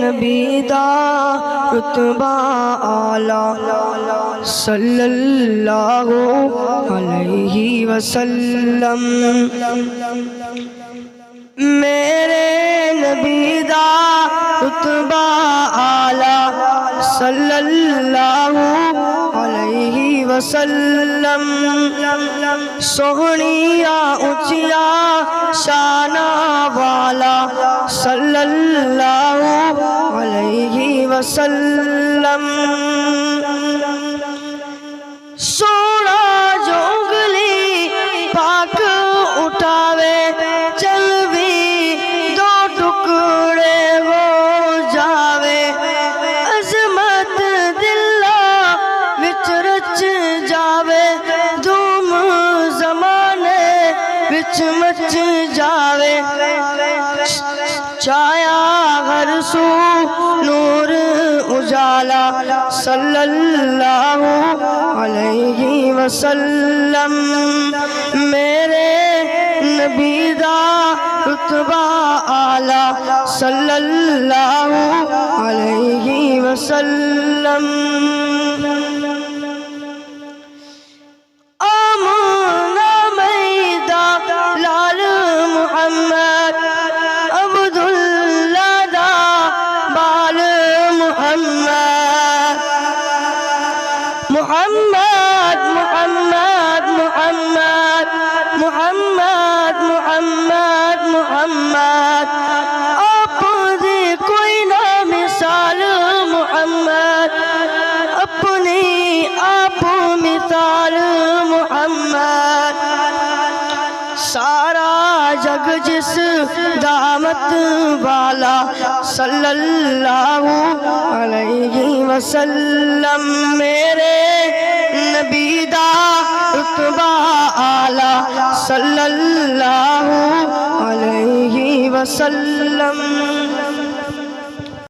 نبی دا رتبہ اعلیٰ صلی اللہ علیہ وسلم میرے نبی دا رتبہ اعلیٰ صلی اللہ علیہ وسلم سہنیا اونچیا شانہ والا صلی اللہ علیہ وسلم سونا جو انگلی پاک اٹھاوے چل بھی دو ٹکڑے ہو جاوے عظمت دلہ وچ رچ جاوے دھوم زمانے وچ مچ جاوے چایا ہر سو نور اجالا صلی اللہ علیہ وسلم میرے نبی دا رتبہ اعلیٰ صلی اللہ علیہ وسلم آمنہ میدہ لال محمد عبداللہ دا بال محمد محمد محمد محمد محمد محمد محمد آپ دی کوئی نہ مثال محمد اپنی آپ مثال محمد سارا جگ جس دامت والا صلی اللہ علیہ وسلم میرے نبی دا رتبہ اعلیٰ صلی اللہ علیہ وسلم